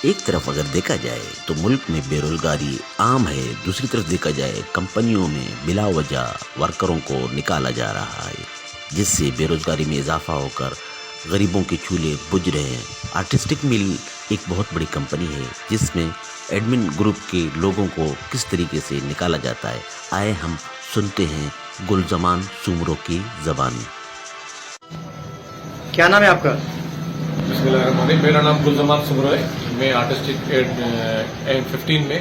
ایک طرف اگر دیکھا جائے تو ملک میں بے روزگاری عام ہے، دوسری طرف دیکھا جائے کمپنیوں میں بلا وجہ ورکروں کو نکالا جا رہا ہے، جس سے بے روزگاری میں اضافہ ہو کر غریبوں کے چولہے بجھ رہے ہیں۔ آرٹسٹک مل ایک بہت بڑی کمپنی ہے جس میں ایڈمن گروپ کے لوگوں کو کس طریقے سے نکالا جاتا ہے، آئے ہم سنتے ہیں گلزمان سومرو کی زبان میں۔ کیا نام ہے آپ کا؟ بسم اللہ الرحمن الرحیم۔ میرا نام گلزمان سومرو ہے۔ میں آرٹسٹک M15 میں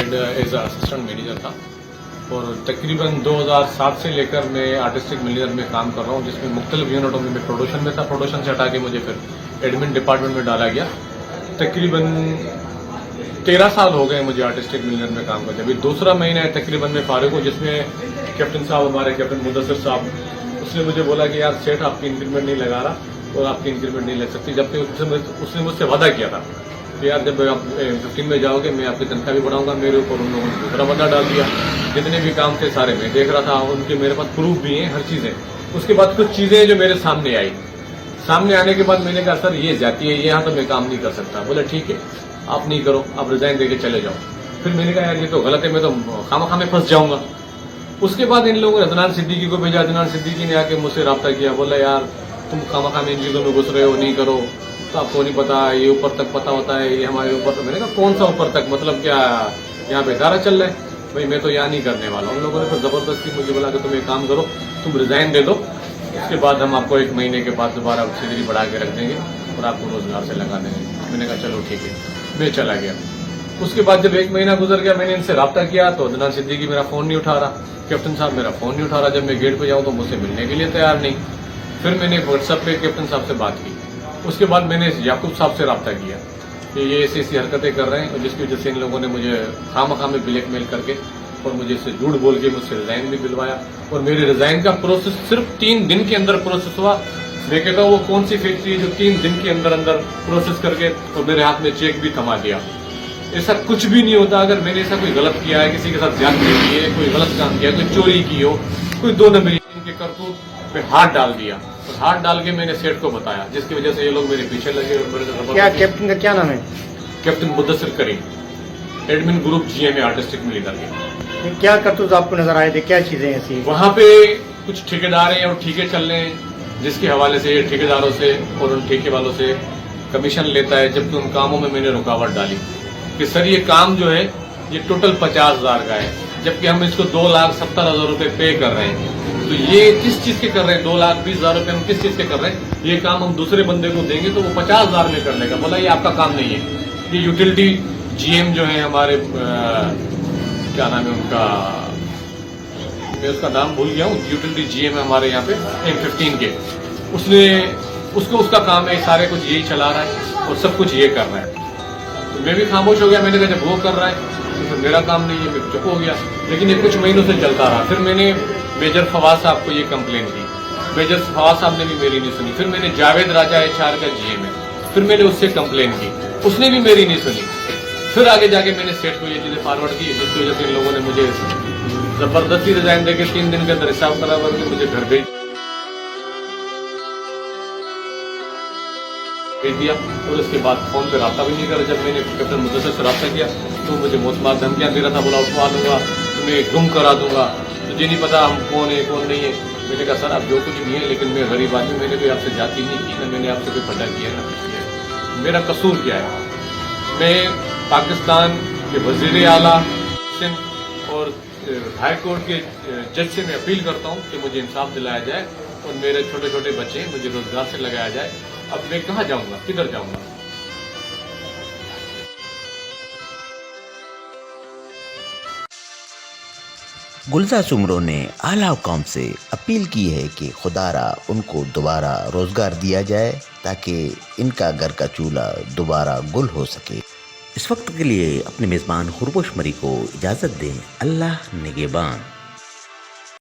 ایز اسسٹنٹ مینیجر تھا اور تقریباً 2007 سے لے کر میں آرٹسٹک مینیجر میں کام کر رہا ہوں، جس میں مختلف یونٹوں میں پروڈکشن میں تھا۔ پروڈکشن سے ہٹا کے مجھے پھر ایڈمن ڈپارٹمنٹ میں ڈالا گیا۔ تقریباً 13 سال ہو گئے مجھے آرٹسٹک مینیجر میں کام کرتے۔ ابھی دوسرا مہینہ ہے تقریباً میں فارغ ہوں، جس میں کیپٹن صاحب، ہمارے کیپٹن مدثر صاحب، اس نے مجھے بولا کہ یار سیٹ آپ کی انکریمنٹ نہیں لگا رہا اور آپ کی انکریمنٹ نہیں لگ سکتی، جبکہ اس نے مجھ سے وعدہ کیا تھا کہ یار جب آپ 15 میں جاؤ گے میں آپ کی تنخواہ بھی بڑھاؤں گا۔ میرے اوپر ان لوگوں نے دوسرا وعدہ ڈال دیا۔ جتنے بھی کام تھے سارے میں دیکھ رہا تھا، ان کے میرے پاس پروف بھی ہیں، ہر چیزیں۔ اس کے بعد کچھ چیزیں جو میرے سامنے آئی، سامنے آنے کے بعد میں نے کہا سر یہ جاتی ہے، یہاں تو میں کام نہیں کر سکتا۔ بولا ٹھیک ہے آپ نہیں کرو، آپ ریزائن دے کے چلے جاؤ۔ پھر میں نے کہا یار یہ تو غلط ہے، میں تو خامخواہ میں پھنس جاؤں گا۔ اس کے بعد ان لوگوں نے عدنان صدیقی کو بھیجا۔ عدنان صدیقی نے آ کے مجھ سے رابطہ کیا، بولا یار تم خامخواہ میں ان چیزوں میں گھس رہے ہو، نہیں کرو، تو آپ کو نہیں پتا، یہ اوپر تک پتا ہوتا ہے، یہ ہمارے اوپر۔ تو میں نے کہا کون سا اوپر تک، مطلب کیا یہاں پہ ادارہ چل رہا ہے؟ بھائی میں تو یہاں نہیں کرنے والا۔ ان لوگوں نے پھر زبردستی مجھے بولا کہ تم ایک کام کرو، تم ریزائن دے دو، اس کے بعد ہم آپ کو 1 مہینے کے بعد دوبارہ سیلری بڑھا کے رکھ دیں گے اور آپ کو روزگار سے لگا دیں گے۔ میں نے کہا چلو ٹھیک ہے، میں چلا گیا۔ اس کے بعد جب 1 مہینہ گزر گیا، میں نے ان سے رابطہ کیا تو عدنان صدیقی میرا فون نہیں اٹھا رہا، کیپٹن صاحب میرا فون نہیں اٹھا رہا۔ جب میں گیٹ پہ جاؤں تو مجھ سے ملنے کے لیے تیار نہیں۔ پھر میں نے واٹس ایپ پہ کیپٹن صاحب سے بات کی۔ اس کے بعد میں نے یعقوب صاحب سے رابطہ کیا کہ یہ ایسی حرکتیں کر رہے ہیں، اور جس کی وجہ سے ان لوگوں نے مجھے خامخواہ میں بلیک میل کر کے اور مجھے اس سے جھوٹ بول کے مجھ سے ریزائن بھی دلوایا۔ اور میرے ریزائن کا پروسیس صرف 3 دن کے اندر پروسیس ہوا۔ میں کہتا ہوں وہ کون سی فیکٹری ہے جو 3 دن کے اندر اندر پروسیس کر کے اور میرے ہاتھ میں چیک بھی تھما دیا۔ ایسا کچھ بھی نہیں ہوتا۔ اگر میں نے ایسا کوئی غلط کیا ہے، کسی کے ساتھ زیادتی کی ہے، کوئی غلط کام کیا، کوئی چوری کی ہو، کوئی 2 نمبری کے کرتوت پہ ہاتھ ڈال دیا، اور ہاتھ ڈال کے میں نے سیٹ کو بتایا، جس کی وجہ سے یہ لوگ میرے پیچھے لگے اور میرے سے کیا کیپٹن کا کیا نام ہے؟ کیپٹن مدثر کریم، ایڈمن گروپ GM آرٹسٹک میں لیڈر کے۔ کیا کرتوت آپ کو نظر آئے تھے؟ کیا چیزیں ایسی؟ وہاں پہ کچھ ٹھیکیدار ہیں اور ٹھیکے چل رہے ہیں، جس کے حوالے سے یہ ٹھیکیداروں سے اور ان ٹھیکے والوں سے کمیشن لیتا ہے، جبکہ ان کاموں میں نے رکاوٹ ڈالی کہ سر یہ کام جو ہے یہ ٹوٹل 50,000 کا ہے، جبکہ ہم اس کو 2,70,000 روپے پے کر رہے ہیں۔ تو یہ کس چیز کے کر رہے ہیں؟ 2,20,000 روپے ہم کس چیز کے کر رہے ہیں؟ یہ کام ہم دوسرے بندے کو دیں گے تو وہ 50,000 میں کر لے گا۔ بولا یہ آپ کا کام نہیں ہے۔ یہ یوٹیلٹی GM جو ہے ہمارے کیا نام ہے ان کا، میں اس کا نام بھول گیا ہوں، یوٹیلٹی GM ہے ہمارے یہاں پہ M15 کے، اس کو اس کا کام ہے، سارے کچھ یہی چلا رہا ہے اور سب کچھ یہ کر رہا ہے۔ تو میں بھی خاموش ہو گیا۔ میں نے کہا جب وہ کر رہا ہے تو پھر میرا کام نہیں ہے، میں چپ ہو گیا۔ لیکن یہ کچھ مہینوں سے چلتا رہا۔ پھر میں نے میجر فواز صاحب کو یہ کمپلین کی، میجر فواز صاحب نے بھی میری نہیں سنی۔ پھر میں نے جاوید راجہ HR کا GM ہے، پھر میں نے اس سے کمپلین کی، اس نے بھی میری نہیں سنی۔ پھر آگے جا کے میں نے سیٹ کو یہ چیزیں فارورڈ کی، جس کی وجہ سے ان لوگوں نے مجھے زبردستی ریزائن دے کے 3 دن کے اندر حساب برابر کے مجھے گھر بھیج دیا۔ اور اس کے بعد فون پہ رابطہ بھی نہیں کرا۔ جب میں نے کیپٹن مدثر سے رابطہ کیا تو مجھے موسمات دھمکیاں دے رہا تھا، بولا اٹھوا دوں گا، تمہیں گم کرا دوں گا، تجھے نہیں پتا ہم کون ہے کون نہیں ہے۔ میں نے کہا سر آپ جو کچھ بھی ہیں، لیکن میں غریب آدمی، میں نے کوئی آپ سے جاتی نہیں کی، نہ میں نے آپ سے کوئی پٹا کیا نہ کچھ کیا ہے۔ میرا قصور کیا ہے؟ میں پاکستان کے وزیر اعلیٰ اور ہائی کورٹ کے جج سے میں اپیل کرتا ہوں کہ مجھے انصاف دلایا جائے اور میرے چھوٹے چھوٹے بچے ہیں مجھے روزگار سے لگایا جائے۔ اب میں کہاں جاؤں گا، کدھر جاؤں گا؟ گلزار سومرو نے اعلیٰ حکام سے اپیل کی ہے کہ خدا را ان کو دوبارہ روزگار دیا جائے تاکہ ان کا گھر کا چولہا دوبارہ گل ہو سکے۔ اس وقت کے لیے اپنے میزبان خربوش مری کو اجازت دیں۔ اللہ نگہبان۔